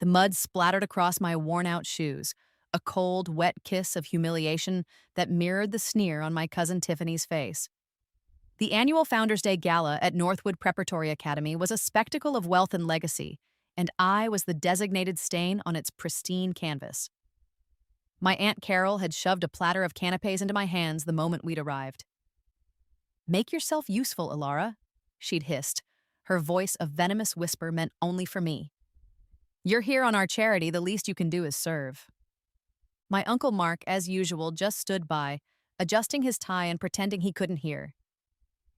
The mud splattered across my worn-out shoes, a cold, wet kiss of humiliation that mirrored the sneer on my cousin Tiffany's face. The annual Founders Day Gala at Northwood Preparatory Academy was a spectacle of wealth and legacy, and I was the designated stain on its pristine canvas. My Aunt Carol had shoved a platter of canapes into my hands the moment we'd arrived. "Make yourself useful, Ilara," she'd hissed, her voice a venomous whisper meant only for me. "You're here on our charity, the least you can do is serve." My Uncle Mark, as usual, just stood by, adjusting his tie and pretending he couldn't hear.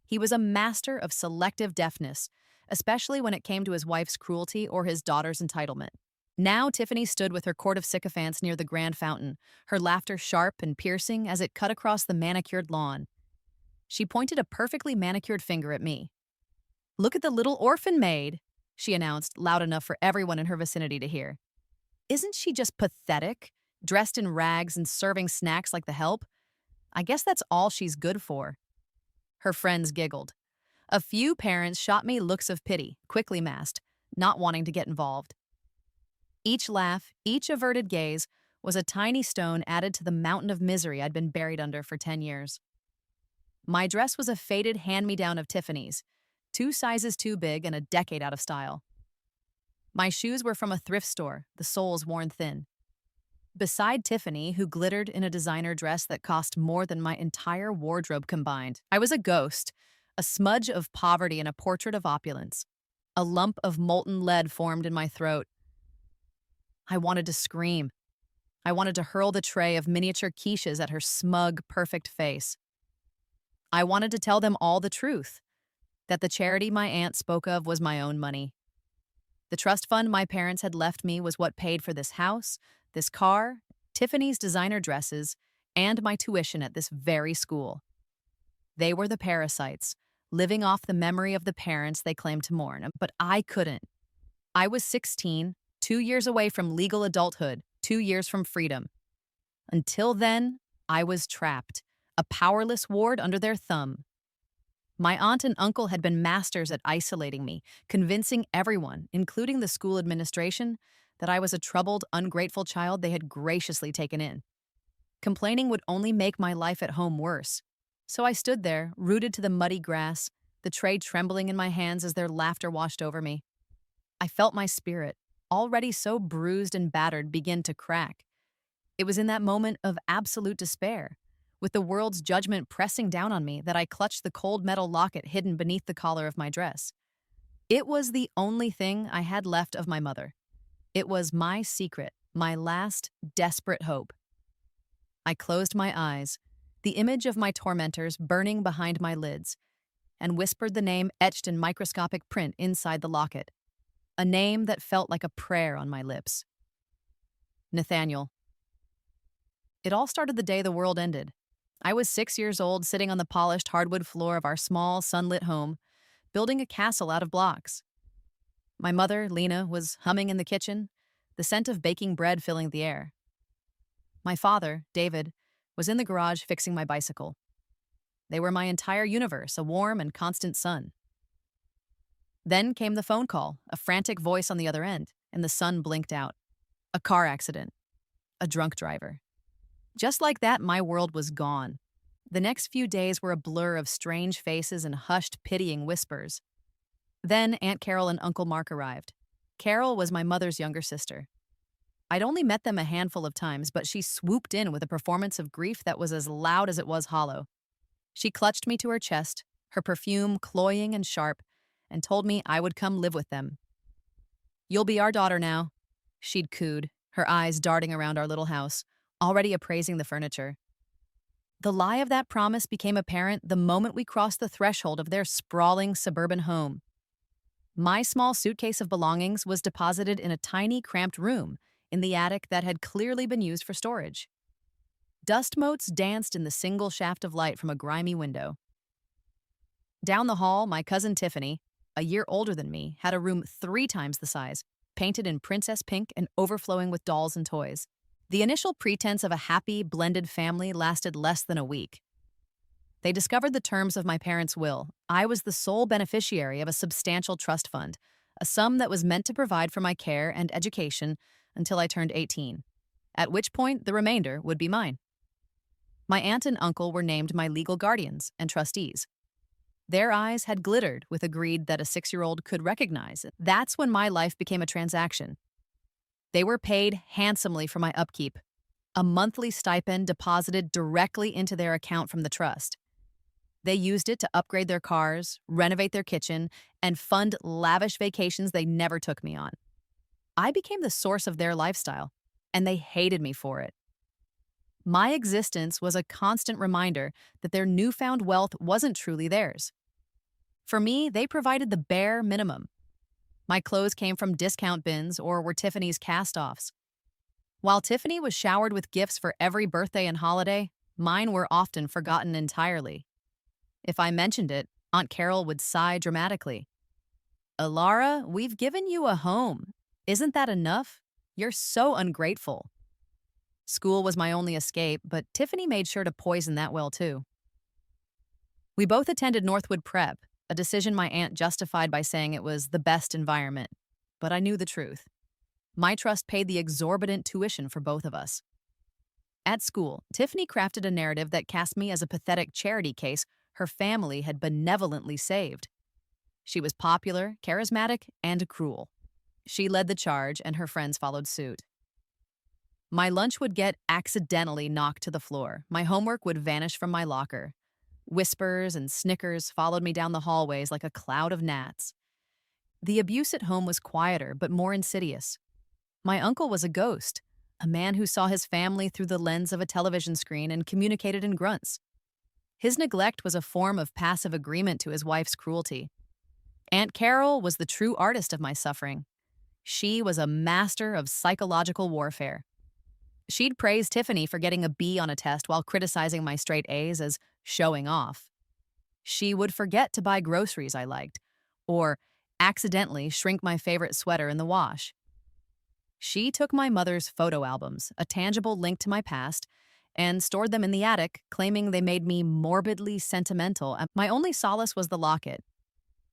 He was a master of selective deafness, especially when it came to his wife's cruelty or his daughter's entitlement. Now Tiffany stood with her court of sycophants near the grand fountain, her laughter sharp and piercing as it cut across the manicured lawn. She pointed a perfectly manicured finger at me. "Look at the little orphan maid," she announced, loud enough for everyone in her vicinity to hear. "Isn't she just pathetic, dressed in rags and serving snacks like the help? I guess that's all she's good for." Her friends giggled. A few parents shot me looks of pity, quickly masked, not wanting to get involved. Each laugh, each averted gaze, was a tiny stone added to the mountain of misery I'd been buried under for 10 years. My dress was a faded hand-me-down of Tiffany's, 2 sizes too big and a decade out of style. My shoes were from a thrift store, the soles worn thin. Beside Tiffany, who glittered in a designer dress that cost more than my entire wardrobe combined, I was a ghost, a smudge of poverty in a portrait of opulence. A lump of molten lead formed in my throat. I wanted to scream. I wanted to hurl the tray of miniature quiches at her smug, perfect face. I wanted to tell them all the truth, that the charity my aunt spoke of was my own money. The trust fund my parents had left me was what paid for this house, this car, Tiffany's designer dresses, and my tuition at this very school. They were the parasites, living off the memory of the parents they claimed to mourn, but I couldn't. I was 16, 2 years away from legal adulthood, 2 years from freedom. Until then, I was trapped, a powerless ward under their thumb. My aunt and uncle had been masters at isolating me, convincing everyone, including the school administration, that I was a troubled, ungrateful child they had graciously taken in. Complaining would only make my life at home worse. So I stood there, rooted to the muddy grass, the tray trembling in my hands as their laughter washed over me. I felt my spirit, already so bruised and battered, begin to crack. It was in that moment of absolute despair, with the world's judgment pressing down on me, that I clutched the cold metal locket hidden beneath the collar of my dress. It was the only thing I had left of my mother. It was my secret, my last desperate hope. I closed my eyes, the image of my tormentors burning behind my lids, and whispered the name etched in microscopic print inside the locket, a name that felt like a prayer on my lips. Nathaniel. It all started the day the world ended. I was 6 years old, sitting on the polished hardwood floor of our small, sunlit home, building a castle out of blocks. My mother, Lena, was humming in the kitchen, the scent of baking bread filling the air. My father, David, was in the garage fixing my bicycle. They were my entire universe, a warm and constant sun. Then came the phone call, a frantic voice on the other end, and the sun blinked out. A car accident. A drunk driver. Just like that, my world was gone. The next few days were a blur of strange faces and hushed, pitying whispers. Then Aunt Carol and Uncle Mark arrived. Carol was my mother's younger sister. I'd only met them a handful of times, but she swooped in with a performance of grief that was as loud as it was hollow. She clutched me to her chest, her perfume cloying and sharp, and told me I would come live with them. "You'll be our daughter now," she'd cooed, her eyes darting around our little house, already appraising the furniture. The lie of that promise became apparent the moment we crossed the threshold of their sprawling suburban home. My small suitcase of belongings was deposited in a tiny, cramped room in the attic that had clearly been used for storage. Dust motes danced in the single shaft of light from a grimy window. Down the hall, my cousin Tiffany, a year older than me, had a room 3 times the size, painted in princess pink and overflowing with dolls and toys. The initial pretense of a happy, blended family lasted less than a week. They discovered the terms of my parents' will. I was the sole beneficiary of a substantial trust fund, a sum that was meant to provide for my care and education until I turned 18, at which point the remainder would be mine. My aunt and uncle were named my legal guardians and trustees. Their eyes had glittered with a greed that a 6-year-old could recognize. That's when my life became a transaction. They were paid handsomely for my upkeep, a monthly stipend deposited directly into their account from the trust. They used it to upgrade their cars, renovate their kitchen, and fund lavish vacations they never took me on. I became the source of their lifestyle, and they hated me for it. My existence was a constant reminder that their newfound wealth wasn't truly theirs. For me, they provided the bare minimum. My clothes came from discount bins or were Tiffany's cast-offs. While Tiffany was showered with gifts for every birthday and holiday, mine were often forgotten entirely. If I mentioned it, Aunt Carol would sigh dramatically. "Alara, we've given you a home. Isn't that enough? You're so ungrateful." School was my only escape, but Tiffany made sure to poison that well, too. We both attended Northwood Prep, a decision my aunt justified by saying it was the best environment. But I knew the truth. My trust paid the exorbitant tuition for both of us. At school, Tiffany crafted a narrative that cast me as a pathetic charity case her family had benevolently saved. She was popular, charismatic, and cruel. She led the charge, and her friends followed suit. My lunch would get accidentally knocked to the floor. My homework would vanish from my locker. Whispers and snickers followed me down the hallways like a cloud of gnats. The abuse at home was quieter but more insidious. My uncle was a ghost, a man who saw his family through the lens of a television screen and communicated in grunts. His neglect was a form of passive agreement to his wife's cruelty. Aunt Carol was the true artist of my suffering. She was a master of psychological warfare. She'd praise Tiffany for getting a B on a test while criticizing my straight A's as showing off. She would forget to buy groceries I liked, or accidentally shrink my favorite sweater in the wash. She took my mother's photo albums, a tangible link to my past, and stored them in the attic, claiming they made me morbidly sentimental. My only solace was the locket.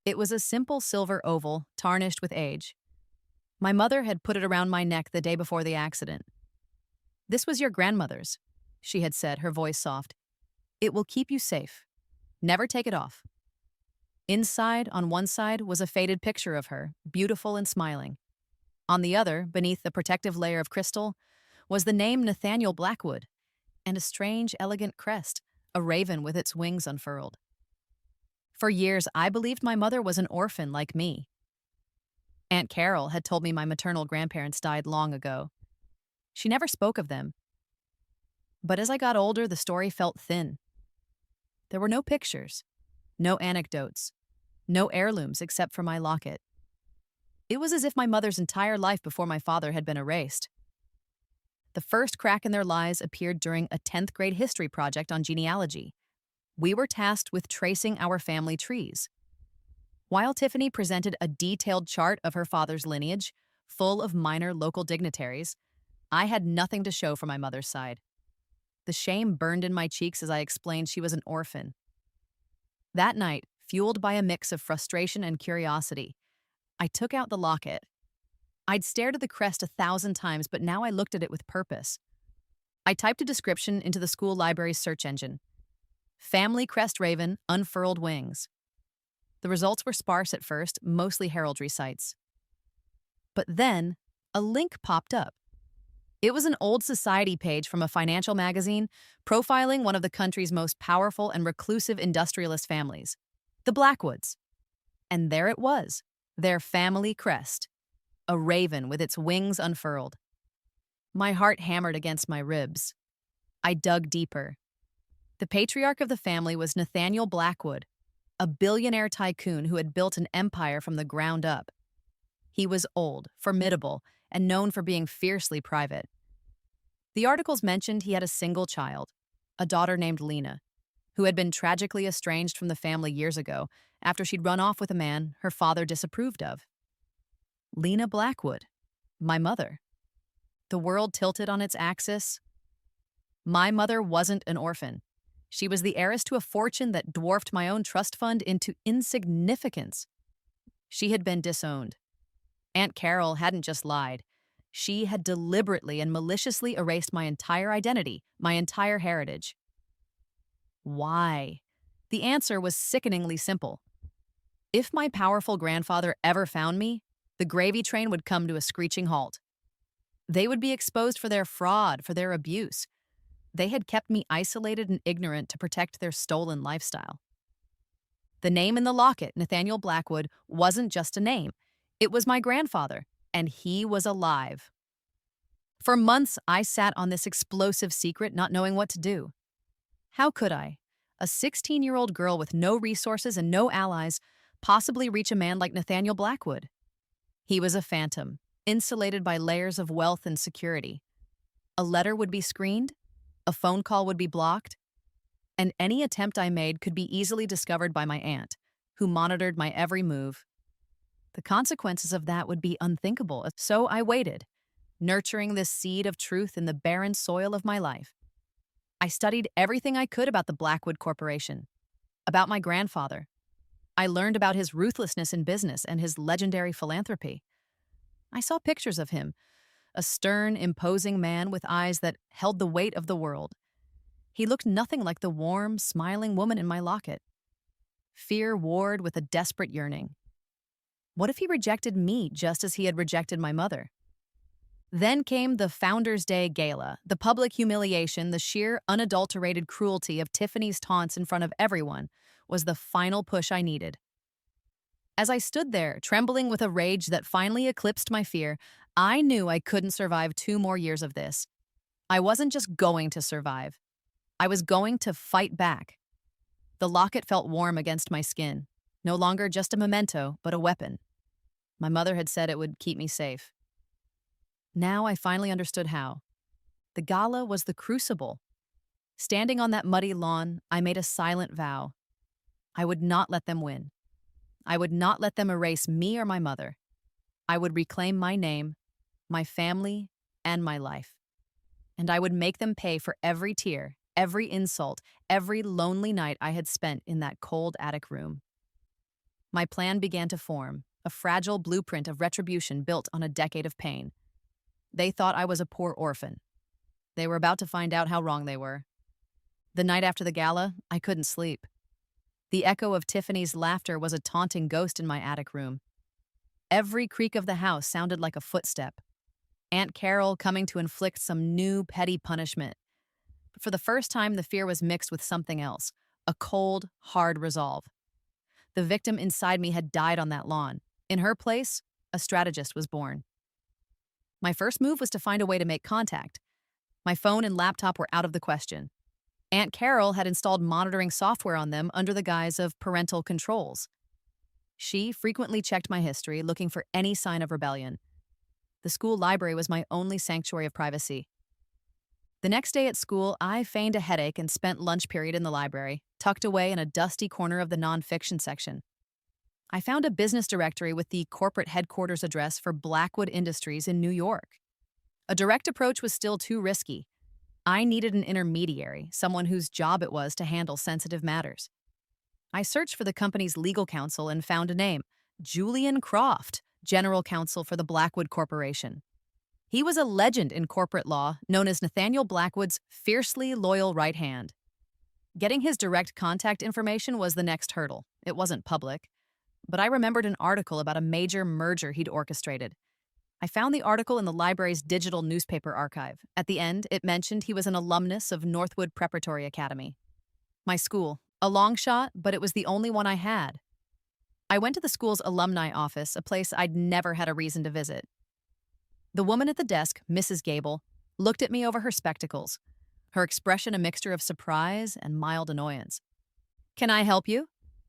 It was a simple silver oval, tarnished with age. My mother had put it around my neck the day before the accident. "This was your grandmother's," she had said, her voice soft. "It will keep you safe. Never take it off." Inside, on one side, was a faded picture of her, beautiful and smiling. On the other, beneath the protective layer of crystal, was the name Nathaniel Blackwood, and a strange, elegant crest, a raven with its wings unfurled. For years, I believed my mother was an orphan like me. Aunt Carol had told me my maternal grandparents died long ago. She never spoke of them. But as I got older, the story felt thin. There were no pictures, no anecdotes, no heirlooms except for my locket. It was as if my mother's entire life before my father had been erased. The first crack in their lives appeared during a 10th grade history project on genealogy. We were tasked with tracing our family trees. While Tiffany presented a detailed chart of her father's lineage, full of minor local dignitaries, I had nothing to show for my mother's side. The shame burned in my cheeks as I explained she was an orphan. That night, fueled by a mix of frustration and curiosity, I took out the locket. I'd stared at the crest 1,000 times, but now I looked at it with purpose. I typed a description into the school library's search engine. Family crest raven, unfurled wings. The results were sparse at first, mostly heraldry sites. But then, a link popped up. It was an old society page from a financial magazine profiling one of the country's most powerful and reclusive industrialist families, the Blackwoods. And there it was, their family crest, a raven with its wings unfurled. My heart hammered against my ribs. I dug deeper. The patriarch of the family was Nathaniel Blackwood, a billionaire tycoon who had built an empire from the ground up. He was old, formidable, and known for being fiercely private. The articles mentioned he had a single child, a daughter named Lena, who had been tragically estranged from the family years ago after she'd run off with a man her father disapproved of. Lena Blackwood, my mother. The world tilted on its axis. My mother wasn't an orphan. She was the heiress to a fortune that dwarfed my own trust fund into insignificance. She had been disowned, Aunt Carol hadn't just lied. She had deliberately and maliciously erased my entire identity, my entire heritage. Why? The answer was sickeningly simple. If my powerful grandfather ever found me, the gravy train would come to a screeching halt. They would be exposed for their fraud, for their abuse. They had kept me isolated and ignorant to protect their stolen lifestyle. The name in the locket, Nathaniel Blackwood, wasn't just a name. It was my grandfather, and he was alive. For months, I sat on this explosive secret, not knowing what to do. How could I, a 16-year-old girl with no resources and no allies, possibly reach a man like Nathaniel Blackwood? He was a phantom, insulated by layers of wealth and security. A letter would be screened, a phone call would be blocked, and any attempt I made could be easily discovered by my aunt, who monitored my every move. The consequences of that would be unthinkable, so I waited, nurturing this seed of truth in the barren soil of my life. I studied everything I could about the Blackwood Corporation, about my grandfather. I learned about his ruthlessness in business and his legendary philanthropy. I saw pictures of him, a stern, imposing man with eyes that held the weight of the world. He looked nothing like the warm, smiling woman in my locket. Fear warred with a desperate yearning. What if he rejected me just as he had rejected my mother? Then came the Founders' Day Gala, the public humiliation, the sheer, unadulterated cruelty of Tiffany's taunts in front of everyone was the final push I needed. As I stood there, trembling with a rage that finally eclipsed my fear, I knew I couldn't survive 2 more years of this. I wasn't just going to survive. I was going to fight back. The locket felt warm against my skin, no longer just a memento, but a weapon. My mother had said it would keep me safe. Now I finally understood how. The gala was the crucible. Standing on that muddy lawn, I made a silent vow. I would not let them win. I would not let them erase me or my mother. I would reclaim my name, my family, and my life. And I would make them pay for every tear, every insult, every lonely night I had spent in that cold attic room. My plan began to form, a fragile blueprint of retribution built on a decade of pain. They thought I was a poor orphan. They were about to find out how wrong they were. The night after the gala, I couldn't sleep. The echo of Tiffany's laughter was a taunting ghost in my attic room. Every creak of the house sounded like a footstep. Aunt Carol coming to inflict some new petty punishment. But for the first time, the fear was mixed with something else, a cold, hard resolve. The victim inside me had died on that lawn. In her place, a strategist was born. My first move was to find a way to make contact. My phone and laptop were out of the question. Aunt Carol had installed monitoring software on them under the guise of parental controls. She frequently checked my history, looking for any sign of rebellion. The school library was my only sanctuary of privacy. The next day at school, I feigned a headache and spent lunch period in the library, tucked away in a dusty corner of the nonfiction section. I found a business directory with the corporate headquarters address for Blackwood Industries in New York. A direct approach was still too risky. I needed an intermediary, someone whose job it was to handle sensitive matters. I searched for the company's legal counsel and found a name, Julian Croft, general counsel for the Blackwood Corporation. He was a legend in corporate law, known as Nathaniel Blackwood's fiercely loyal right hand. Getting his direct contact information was the next hurdle. It wasn't public. But I remembered an article about a major merger he'd orchestrated. I found the article in the library's digital newspaper archive. At the end, it mentioned he was an alumnus of Northwood Preparatory Academy. My school, a long shot, but it was the only one I had. I went to the school's alumni office, a place I'd never had a reason to visit. The woman at the desk, Mrs. Gable, looked at me over her spectacles, her expression a mixture of surprise and mild annoyance. "Can I help you?"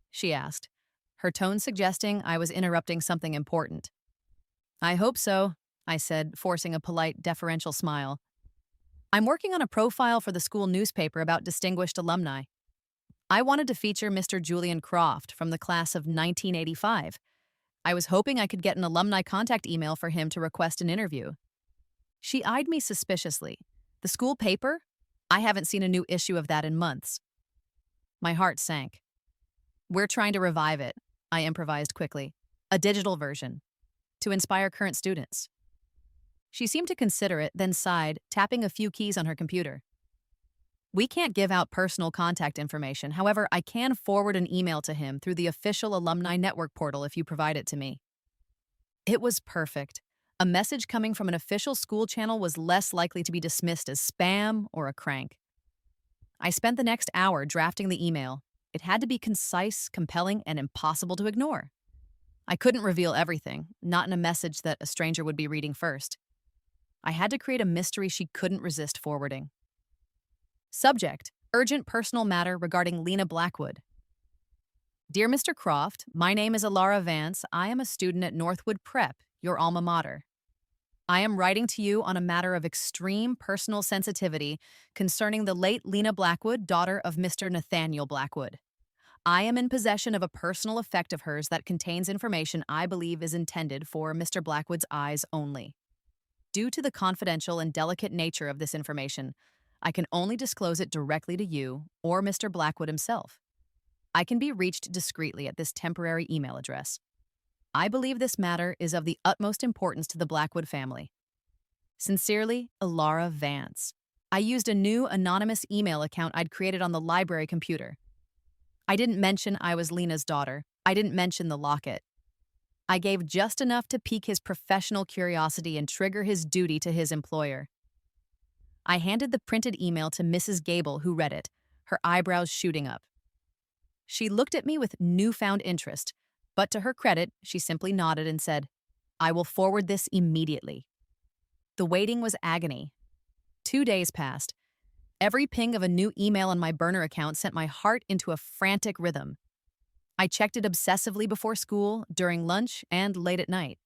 she asked, her tone suggesting I was interrupting something important. "I hope so," I said, forcing a polite, deferential smile. "I'm working on a profile for the school newspaper about distinguished alumni. I wanted to feature Mr. Julian Croft from the class of 1985. I was hoping I could get an alumni contact email for him to request an interview." She eyed me suspiciously. "The school paper? I haven't seen a new issue of that in months." My heart sank. "We're trying to revive it," I improvised quickly. "A digital version." to inspire current students. She seemed to consider it, then sighed, tapping a few keys on her computer. We can't give out personal contact information. However, I can forward an email to him through the official alumni network portal if you provide it to me. It was perfect. A message coming from an official school channel was less likely to be dismissed as spam or a crank. I spent the next hour drafting the email. It had to be concise, compelling, and impossible to ignore. I couldn't reveal everything, not in a message that a stranger would be reading first. I had to create a mystery she couldn't resist forwarding. Subject: urgent personal matter regarding Lena Blackwood. Dear Mr. Croft, my name is Alara Vance. I am a student at Northwood Prep, your alma mater. I am writing to you on a matter of extreme personal sensitivity concerning the late Lena Blackwood, daughter of Mr. Nathaniel Blackwood. I am in possession of a personal effect of hers that contains information I believe is intended for Mr. Blackwood's eyes only. Due to the confidential and delicate nature of this information, I can only disclose it directly to you or Mr. Blackwood himself. I can be reached discreetly at this temporary email address. I believe this matter is of the utmost importance to the Blackwood family. Sincerely, Alara Vance. I used a new anonymous email account I'd created on the library computer. I didn't mention I was Lena's daughter. I didn't mention the locket. I gave just enough to pique his professional curiosity and trigger his duty to his employer. I handed the printed email to Mrs. Gable, who read it, her eyebrows shooting up. She looked at me with newfound interest, but to her credit, she simply nodded and said, "I will forward this immediately." The waiting was agony. 2 days passed. Every ping of a new email on my burner account sent my heart into a frantic rhythm. I checked it obsessively before school, during lunch, and late at night.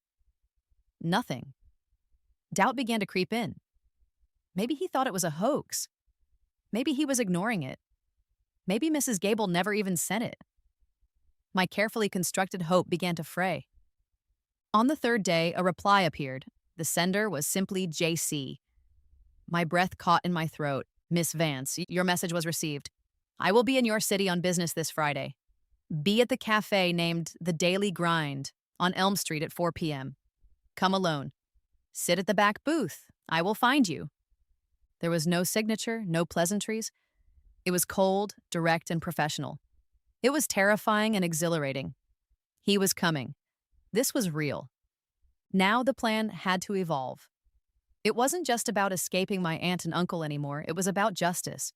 Nothing. Doubt began to creep in. Maybe he thought it was a hoax. Maybe he was ignoring it. Maybe Mrs. Gable never even sent it. My carefully constructed hope began to fray. On the third day, a reply appeared. The sender was simply JC. My breath caught in my throat. Miss Vance, your message was received. I will be in your city on business this Friday. Be at the cafe named The Daily Grind on Elm Street at 4 p.m. Come alone. Sit at the back booth. I will find you. There was no signature, no pleasantries. It was cold, direct, and professional. It was terrifying and exhilarating. He was coming. This was real. Now the plan had to evolve. It wasn't just about escaping my aunt and uncle anymore. It was about justice.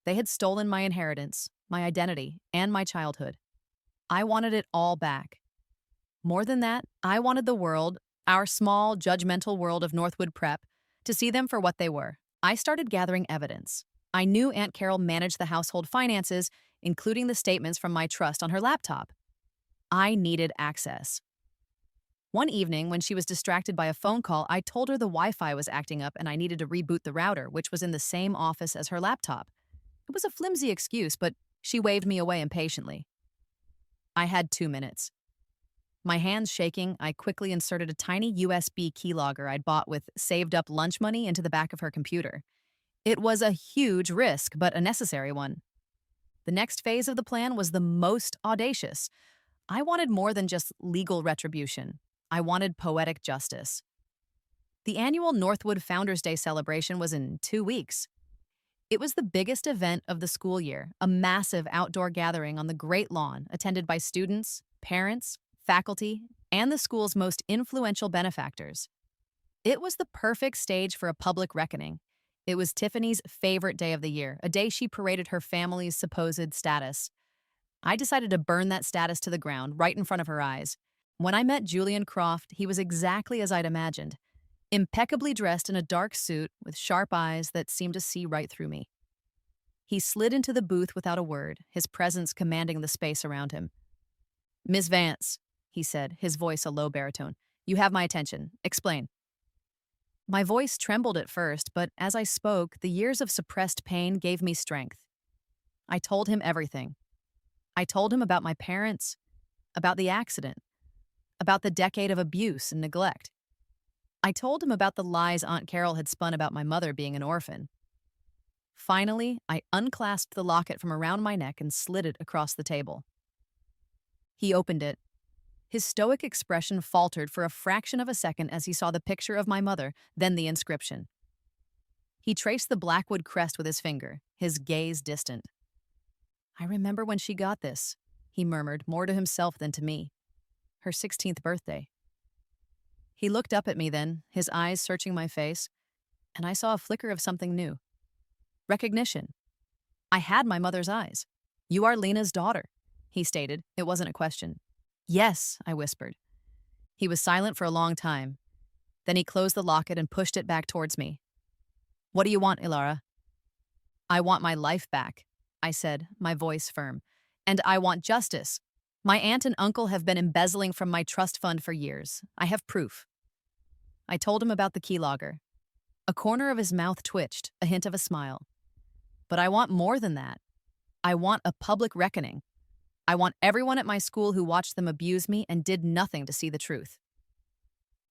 They had stolen my inheritance, my identity, and my childhood. I wanted it all back. More than that, I wanted the world, our small, judgmental world of Northwood Prep, to see them for what they were. I started gathering evidence. I knew Aunt Carol managed the household finances, including the statements from my trust on her laptop. I needed access. One evening, when she was distracted by a phone call, I told her the Wi-Fi was acting up and I needed to reboot the router, which was in the same office as her laptop. It was a flimsy excuse, but she waved me away impatiently. I had 2 minutes. My hands shaking, I quickly inserted a tiny USB keylogger I'd bought with saved-up lunch money into the back of her computer. It was a huge risk, but a necessary one. The next phase of the plan was the most audacious. I wanted more than just legal retribution. I wanted poetic justice. The annual Northwood Founders Day celebration was in 2 weeks. It was the biggest event of the school year, a massive outdoor gathering on the Great Lawn, attended by students, parents, faculty, and the school's most influential benefactors. It was the perfect stage for a public reckoning. It was Tiffany's favorite day of the year, a day she paraded her family's supposed status. I decided to burn that status to the ground, right in front of her eyes. When I met Julian Croft, he was exactly as I'd imagined, impeccably dressed in a dark suit with sharp eyes that seemed to see right through me. He slid into the booth without a word, his presence commanding the space around him. "Miss Vance," he said, his voice a low baritone, "you have my attention. Explain." My voice trembled at first, but as I spoke, the years of suppressed pain gave me strength. I told him everything. I told him about my parents, about the accident, about the decade of abuse and neglect. I told him about the lies Aunt Carol had spun about my mother being an orphan. Finally, I unclasped the locket from around my neck and slid it across the table. He opened it. His stoic expression faltered for a fraction of a second as he saw the picture of my mother, then the inscription. He traced the blackwood crest with his finger, his gaze distant. "I remember when she got this," he murmured, more to himself than to me. "Her 16th birthday." He looked up at me then, his eyes searching my face, and I saw a flicker of something new. Recognition. I had my mother's eyes. "You are Lena's daughter," he stated. It wasn't a question. "Yes," I whispered. He was silent for a long time. Then he closed the locket and pushed it back towards me. "What do you want, Ilara?" "I want my life back," I said, my voice firm. "And I want justice. My aunt and uncle have been embezzling from my trust fund for years. I have proof." I told him about the keylogger. A corner of his mouth twitched, a hint of a smile. "But I want more than that. I want a public reckoning. I want everyone at my school who watched them abuse me and did nothing to see the truth."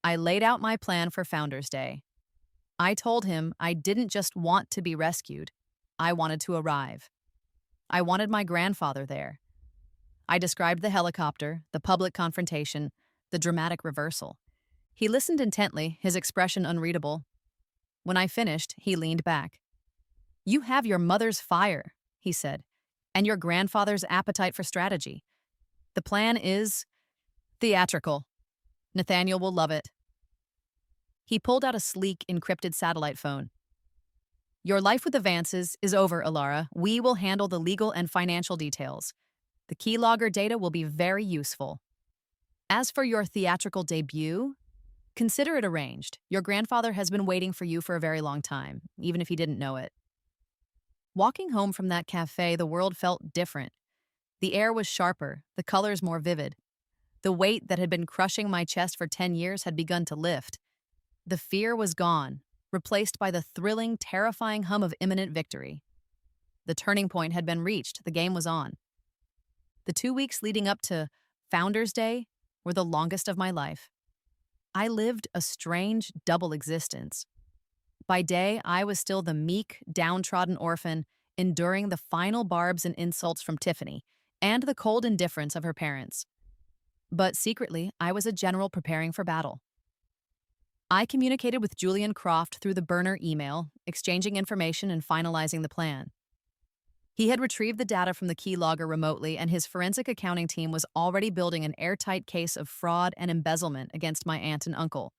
I laid out my plan for Founders Day. I told him I didn't just want to be rescued. I wanted to arrive. I wanted my grandfather there. I described the helicopter, the public confrontation, the dramatic reversal. He listened intently, his expression unreadable. When I finished, he leaned back. "You have your mother's fire," he said, "and your grandfather's appetite for strategy. The plan is theatrical. Nathaniel will love it." He pulled out a sleek, encrypted satellite phone. "Your life with the Vances is over, Ilara. We will handle the legal and financial details. The keylogger data will be very useful. As for your theatrical debut, consider it arranged. Your grandfather has been waiting for you for a very long time, even if he didn't know it." Walking home from that cafe, the world felt different. The air was sharper, the colors more vivid. The weight that had been crushing my chest for 10 years had begun to lift. The fear was gone, replaced by the thrilling, terrifying hum of imminent victory. The turning point had been reached, the game was on. The 2 weeks leading up to Founders Day were the longest of my life. I lived a strange double existence. By day, I was still the meek, downtrodden orphan, enduring the final barbs and insults from Tiffany, and the cold indifference of her parents. But secretly, I was a general preparing for battle. I communicated with Julian Croft through the burner email, exchanging information and finalizing the plan. He had retrieved the data from the keylogger remotely, and his forensic accounting team was already building an airtight case of fraud and embezzlement against my aunt and uncle.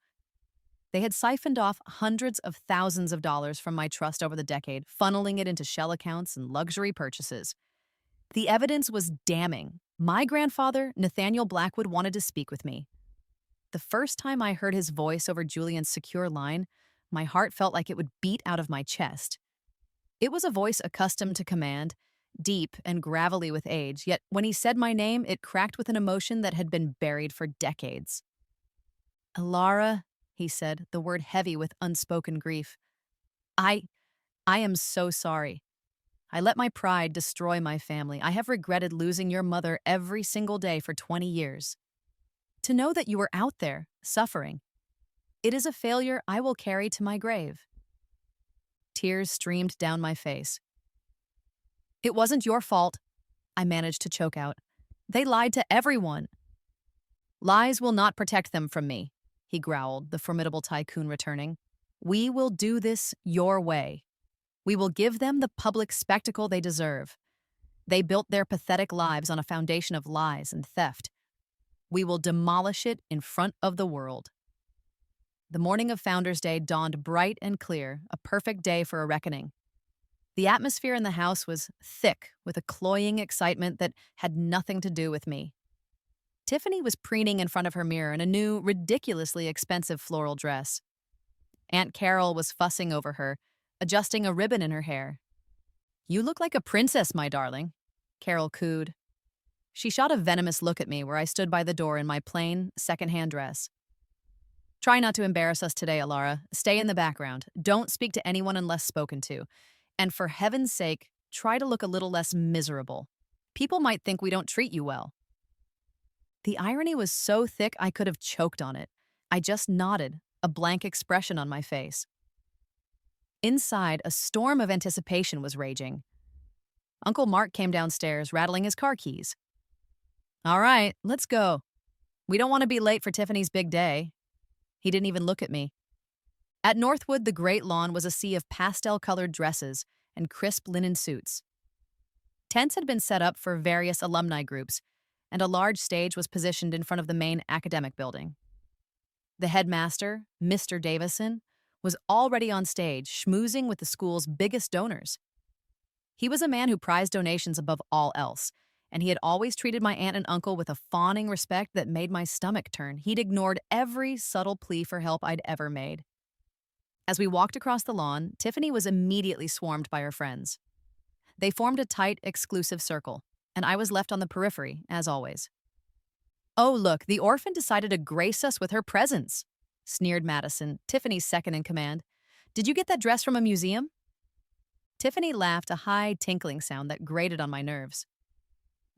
They had siphoned off hundreds of thousands of dollars from my trust over the decade, funneling it into shell accounts and luxury purchases. The evidence was damning. My grandfather, Nathaniel Blackwood, wanted to speak with me. The first time I heard his voice over Julian's secure line, my heart felt like it would beat out of my chest. It was a voice accustomed to command, deep and gravelly with age, yet when he said my name, it cracked with an emotion that had been buried for decades. "Ilara," he said, the word heavy with unspoken grief. I am so sorry. I let my pride destroy my family. I have regretted losing your mother every single day for 20 years. To know that you were out there, suffering, it is a failure I will carry to my grave." Tears streamed down my face. "It wasn't your fault," I managed to choke out. "They lied to everyone." "Lies will not protect them from me," he growled, the formidable tycoon returning. "We will do this your way. We will give them the public spectacle they deserve. They built their pathetic lives on a foundation of lies and theft. We will demolish it in front of the world." The morning of Founders Day dawned bright and clear, a perfect day for a reckoning. The atmosphere in the house was thick with a cloying excitement that had nothing to do with me. Tiffany was preening in front of her mirror in a new, ridiculously expensive floral dress. Aunt Carol was fussing over her, adjusting a ribbon in her hair. "You look like a princess, my darling," Carol cooed. She shot a venomous look at me where I stood by the door in my plain, second-hand dress. "Try not to embarrass us today, Ilara. Stay in the background. Don't speak to anyone unless spoken to. And for heaven's sake, try to look a little less miserable. People might think we don't treat you well." The irony was so thick I could have choked on it. I just nodded, a blank expression on my face. Inside, a storm of anticipation was raging. Uncle Mark came downstairs, rattling his car keys. "All right, let's go." We don't want to be late for Tiffany's big day. He didn't even look at me. At Northwood, the great lawn was a sea of pastel-colored dresses and crisp linen suits. Tents had been set up for various alumni groups, and a large stage was positioned in front of the main academic building. The headmaster, Mr. Davison, was already on stage, schmoozing with the school's biggest donors. He was a man who prized donations above all else, and he had always treated my aunt and uncle with a fawning respect that made my stomach turn. He'd ignored every subtle plea for help I'd ever made. As we walked across the lawn, Tiffany was immediately swarmed by her friends. They formed a tight, exclusive circle, and I was left on the periphery, as always. "Oh, look, the Orphan decided to grace us with her presence," sneered Madison, Tiffany's second in command. "Did you get that dress from a museum?" Tiffany laughed, a high, tinkling sound that grated on my nerves.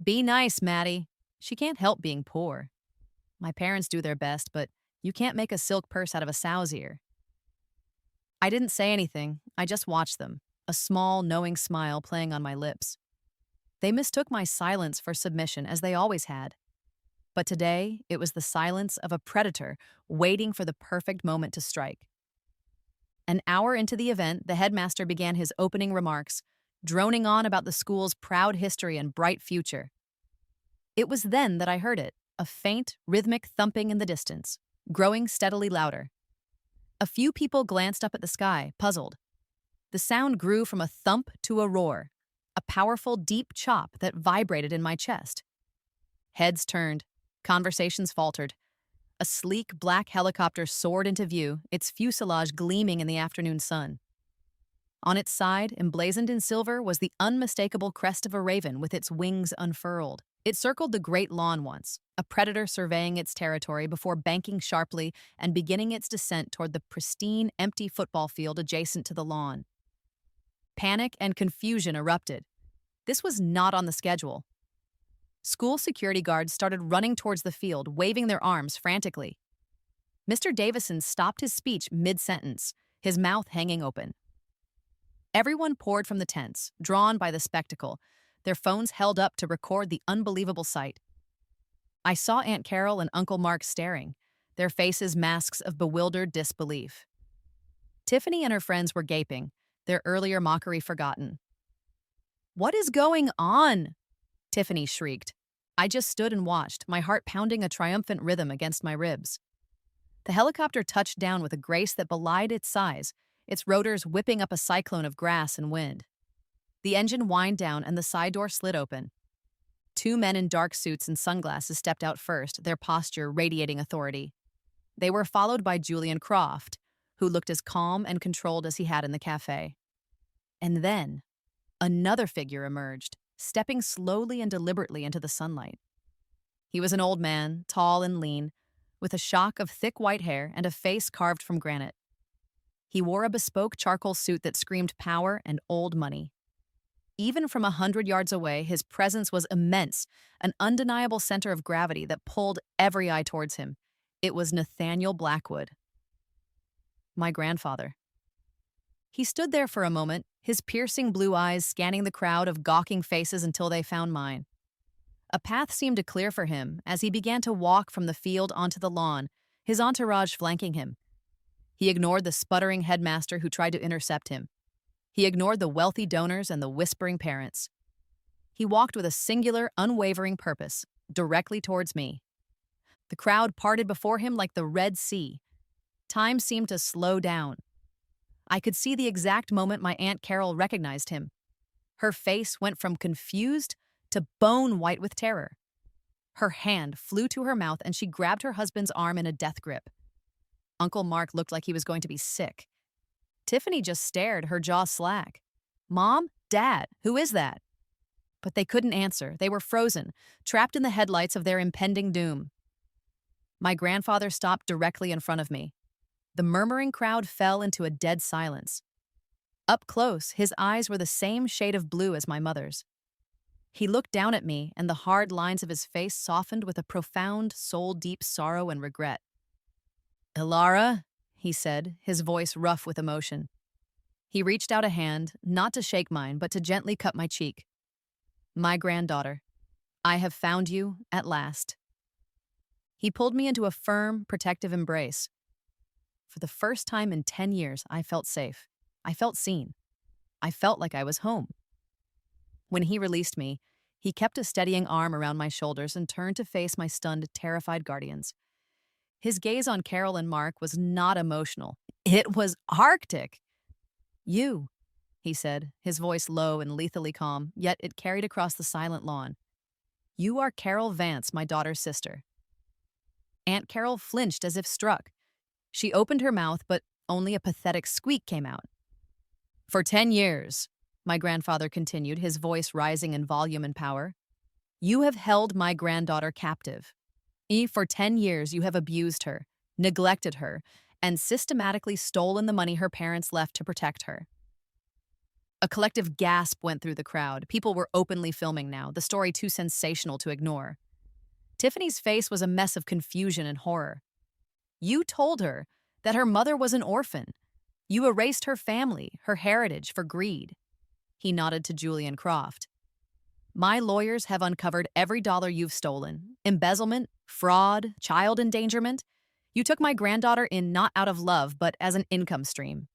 "Be nice, Maddie. She can't help being poor. My parents do their best, but you can't make a silk purse out of a sow's ear." I didn't say anything. I just watched them, a small, knowing smile playing on my lips. They mistook my silence for submission, as they always had. But today, it was the silence of a predator waiting for the perfect moment to strike. An hour into the event, the headmaster began his opening remarks, droning on about the school's proud history and bright future. It was then that I heard it, a faint, rhythmic thumping in the distance, growing steadily louder. A few people glanced up at the sky, puzzled. The sound grew from a thump to a roar, a powerful, deep chop that vibrated in my chest. Heads turned, conversations faltered. A sleek black helicopter soared into view, its fuselage gleaming in the afternoon sun. On its side, emblazoned in silver, was the unmistakable crest of a raven with its wings unfurled. It circled the great lawn once, a predator surveying its territory before banking sharply and beginning its descent toward the pristine, empty football field adjacent to the lawn. Panic and confusion erupted. This was not on the schedule. School security guards started running towards the field, waving their arms frantically. Mr. Davison stopped his speech mid-sentence, his mouth hanging open. Everyone poured from the tents, drawn by the spectacle, their phones held up to record the unbelievable sight. I saw Aunt Carol and Uncle Mark staring, their faces masks of bewildered disbelief. Tiffany and her friends were gaping, their earlier mockery forgotten. "What is going on?" Tiffany shrieked. I just stood and watched, my heart pounding a triumphant rhythm against my ribs. The helicopter touched down with a grace that belied its size, its rotors whipping up a cyclone of grass and wind. The engine whined down and the side door slid open. Two men in dark suits and sunglasses stepped out first, their posture radiating authority. They were followed by Julian Croft, who looked as calm and controlled as he had in the cafe. And then, another figure emerged, stepping slowly and deliberately into the sunlight. He was an old man, tall and lean, with a shock of thick white hair and a face carved from granite. He wore a bespoke charcoal suit that screamed power and old money. Even from 100 yards away, his presence was immense, an undeniable center of gravity that pulled every eye towards him. It was Nathaniel Blackwood. My grandfather. He stood there for a moment, his piercing blue eyes scanning the crowd of gawking faces until they found mine. A path seemed to clear for him as he began to walk from the field onto the lawn, his entourage flanking him. He ignored the sputtering headmaster who tried to intercept him. He ignored the wealthy donors and the whispering parents. He walked with a singular, unwavering purpose, directly towards me. The crowd parted before him like the Red Sea. Time seemed to slow down. I could see the exact moment my Aunt Carol recognized him. Her face went from confused to bone white with terror. Her hand flew to her mouth and she grabbed her husband's arm in a death grip. Uncle Mark looked like he was going to be sick. Tiffany just stared, her jaw slack. "Mom? Dad? Who is that?" But they couldn't answer. They were frozen, trapped in the headlights of their impending doom. My grandfather stopped directly in front of me. The murmuring crowd fell into a dead silence. Up close, his eyes were the same shade of blue as my mother's. He looked down at me, and the hard lines of his face softened with a profound, soul-deep sorrow and regret. "Ilara," he said, his voice rough with emotion. He reached out a hand, not to shake mine, but to gently cup my cheek. "My granddaughter, I have found you at last." He pulled me into a firm, protective embrace. For the first time in 10 years, I felt safe. I felt seen. I felt like I was home. When he released me, he kept a steadying arm around my shoulders and turned to face my stunned, terrified guardians. His gaze on Carol and Mark was not emotional. It was Arctic. You, he said, his voice low and lethally calm, yet it carried across the silent lawn. You are Carol Vance, my daughter's sister. Aunt Carol flinched as if struck. She opened her mouth, but only a pathetic squeak came out. For 10 years, my grandfather continued, his voice rising in volume and power, you have held my granddaughter captive. For 10 years, you have abused her, neglected her, and systematically stolen the money her parents left to protect her. A collective gasp went through the crowd. People were openly filming now, the story too sensational to ignore. Tiffany's face was a mess of confusion and horror. You told her that her mother was an orphan. You erased her family, her heritage, for greed. He nodded to Julian Croft. My lawyers have uncovered every dollar you've stolen. Embezzlement, fraud, child endangerment. You took my granddaughter in not out of love, but as an income stream.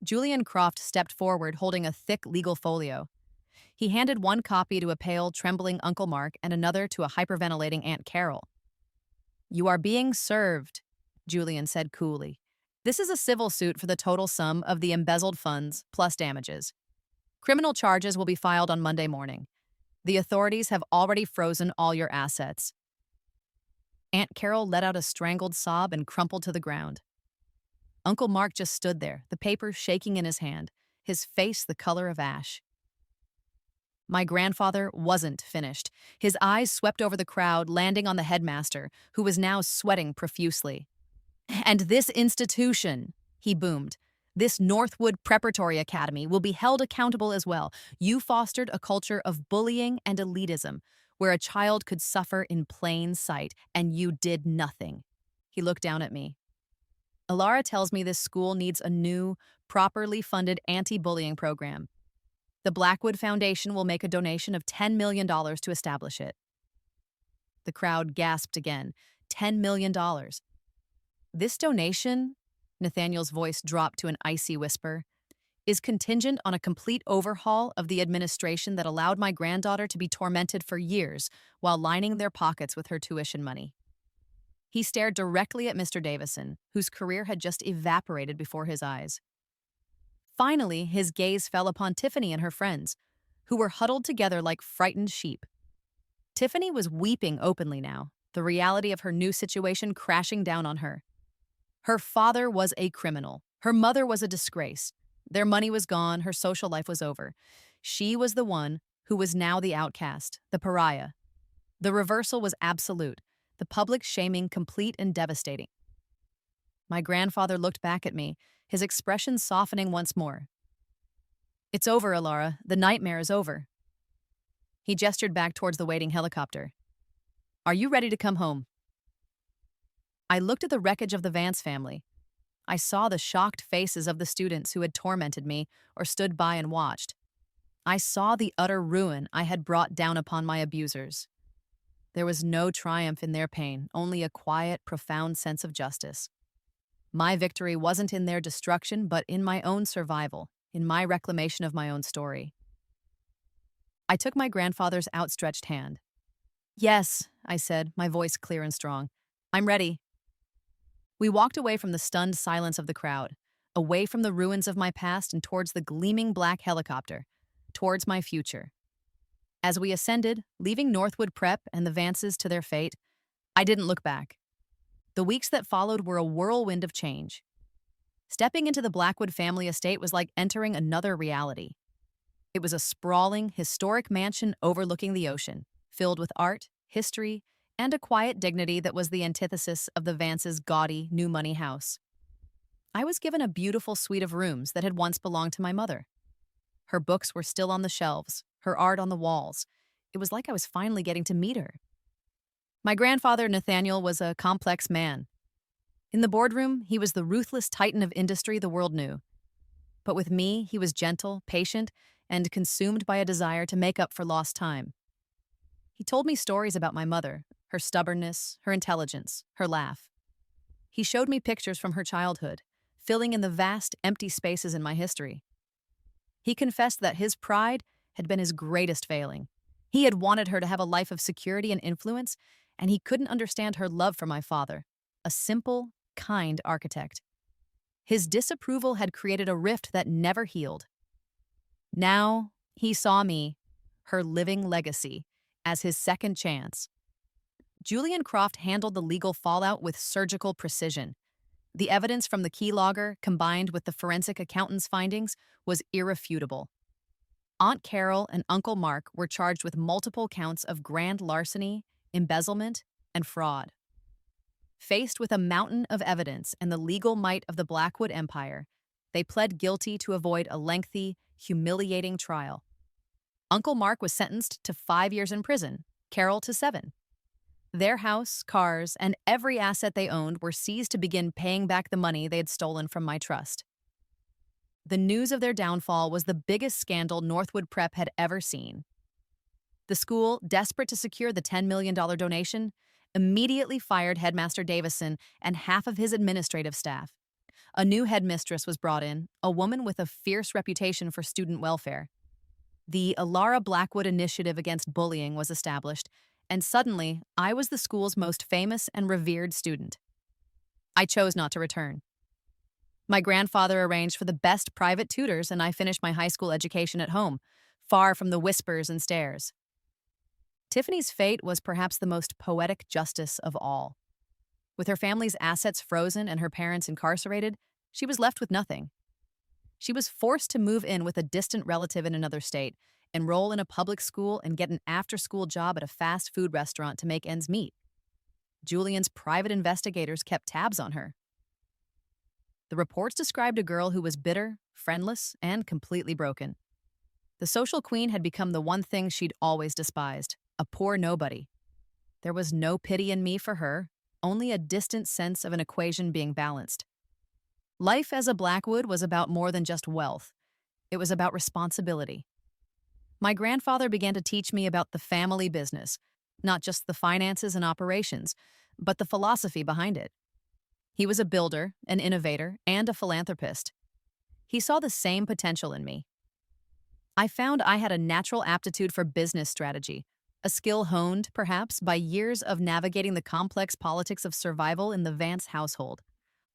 Julian Croft stepped forward, holding a thick legal folio. He handed one copy to a pale, trembling Uncle Mark and another to a hyperventilating Aunt Carol. You are being served, Julian said coolly. This is a civil suit for the total sum of the embezzled funds plus damages. Criminal charges will be filed on Monday morning. The authorities have already frozen all your assets. Aunt Carol let out a strangled sob and crumpled to the ground. Uncle Mark just stood there, the paper shaking in his hand, his face the color of ash. My grandfather wasn't finished. His eyes swept over the crowd, landing on the headmaster, who was now sweating profusely. And this institution, he boomed, this Northwood Preparatory Academy will be held accountable as well. You fostered a culture of bullying and elitism, where a child could suffer in plain sight, and you did nothing. He looked down at me. Alara tells me this school needs a new, properly funded anti-bullying program. The Blackwood Foundation will make a donation of $10 million to establish it. The crowd gasped again. $10 million. This donation, Nathaniel's voice dropped to an icy whisper, is contingent on a complete overhaul of the administration that allowed my granddaughter to be tormented for years while lining their pockets with her tuition money. He stared directly at Mr. Davison, whose career had just evaporated before his eyes. Finally, his gaze fell upon Tiffany and her friends, who were huddled together like frightened sheep. Tiffany was weeping openly now, the reality of her new situation crashing down on her. Her father was a criminal. Her mother was a disgrace. Their money was gone. Her social life was over. She was the one who was now the outcast, the pariah. The reversal was absolute, the public shaming complete and devastating. My grandfather looked back at me, his expression softening once more. It's over, Alara. The nightmare is over. He gestured back towards the waiting helicopter. Are you ready to come home? I looked at the wreckage of the Vance family. I saw the shocked faces of the students who had tormented me or stood by and watched. I saw the utter ruin I had brought down upon my abusers. There was no triumph in their pain, only a quiet, profound sense of justice. My victory wasn't in their destruction, but in my own survival, in my reclamation of my own story. I took my grandfather's outstretched hand. Yes, I said, my voice clear and strong. I'm ready. We walked away from the stunned silence of the crowd, away from the ruins of my past and towards the gleaming black helicopter, towards my future. As we ascended, leaving Northwood Prep and the Vances to their fate, I didn't look back. The weeks that followed were a whirlwind of change. Stepping into the Blackwood family estate was like entering another reality. It was a sprawling, historic mansion overlooking the ocean, filled with art, history, and a quiet dignity that was the antithesis of the Vances' gaudy, new money house. I was given a beautiful suite of rooms that had once belonged to my mother. Her books were still on the shelves, her art on the walls. It was like I was finally getting to meet her. My grandfather, Nathaniel, was a complex man. In the boardroom, he was the ruthless titan of industry the world knew. But with me, he was gentle, patient, and consumed by a desire to make up for lost time. He told me stories about my mother, her stubbornness, her intelligence, her laugh. He showed me pictures from her childhood, filling in the vast, empty spaces in my history. He confessed that his pride had been his greatest failing. He had wanted her to have a life of security and influence, and he couldn't understand her love for my father, a simple, kind architect. His disapproval had created a rift that never healed. Now, he saw me, her living legacy, as his second chance. Julian Croft handled the legal fallout with surgical precision. The evidence from the keylogger, combined with the forensic accountant's findings, was irrefutable. Aunt Carol and Uncle Mark were charged with multiple counts of grand larceny, embezzlement, and fraud. Faced with a mountain of evidence and the legal might of the Blackwood Empire, they pled guilty to avoid a lengthy, humiliating trial. Uncle Mark was sentenced to 5 years in prison, Carol to 7. Their house, cars, and every asset they owned were seized to begin paying back the money they had stolen from my trust. The news of their downfall was the biggest scandal Northwood Prep had ever seen. The school, desperate to secure the $10 million donation, immediately fired Headmaster Davison and half of his administrative staff. A new headmistress was brought in, a woman with a fierce reputation for student welfare. The Alara Blackwood Initiative Against Bullying was established, and suddenly, I was the school's most famous and revered student. I chose not to return. My grandfather arranged for the best private tutors, and I finished my high school education at home, far from the whispers and stares. Tiffany's fate was perhaps the most poetic justice of all. With her family's assets frozen and her parents incarcerated, she was left with nothing. She was forced to move in with a distant relative in another state, enroll in a public school, and get an after-school job at a fast food restaurant to make ends meet. Julian's private investigators kept tabs on her. The reports described a girl who was bitter, friendless, and completely broken. The social queen had become the one thing she'd always despised, a poor nobody. There was no pity in me for her, only a distant sense of an equation being balanced. Life as a Blackwood was about more than just wealth. It was about responsibility. My grandfather began to teach me about the family business, not just the finances and operations, but the philosophy behind it. He was a builder, an innovator, and a philanthropist. He saw the same potential in me. I found I had a natural aptitude for business strategy, a skill honed, perhaps, by years of navigating the complex politics of survival in the Vance household.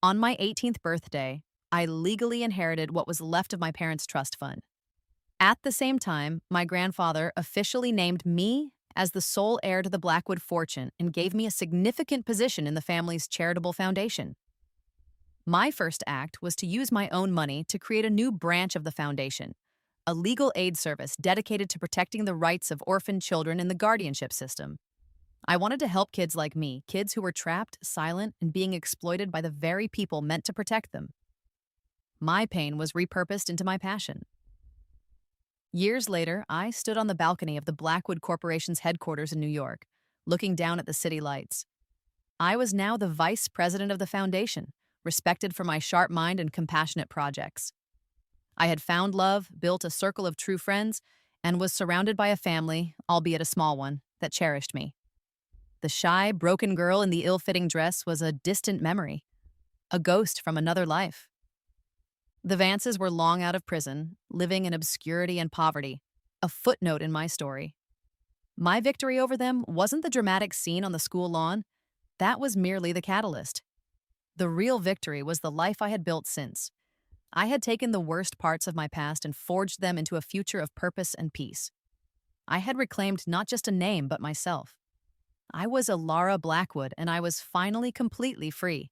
On my 18th birthday, I legally inherited what was left of my parents' trust fund. At the same time, my grandfather officially named me as the sole heir to the Blackwood fortune and gave me a significant position in the family's charitable foundation. My first act was to use my own money to create a new branch of the foundation, a legal aid service dedicated to protecting the rights of orphan children in the guardianship system. I wanted to help kids like me, kids who were trapped, silent, and being exploited by the very people meant to protect them. My pain was repurposed into my passion. Years later, I stood on the balcony of the Blackwood Corporation's headquarters in New York, looking down at the city lights. I was now the vice president of the foundation, respected for my sharp mind and compassionate projects. I had found love, built a circle of true friends, and was surrounded by a family, albeit a small one, that cherished me. The shy, broken girl in the ill-fitting dress was a distant memory, a ghost from another life. The Vances were long out of prison, living in obscurity and poverty, a footnote in my story. My victory over them wasn't the dramatic scene on the school lawn. That was merely the catalyst. The real victory was the life I had built since. I had taken the worst parts of my past and forged them into a future of purpose and peace. I had reclaimed not just a name, but myself. I was Alara Blackwood, and I was finally completely free.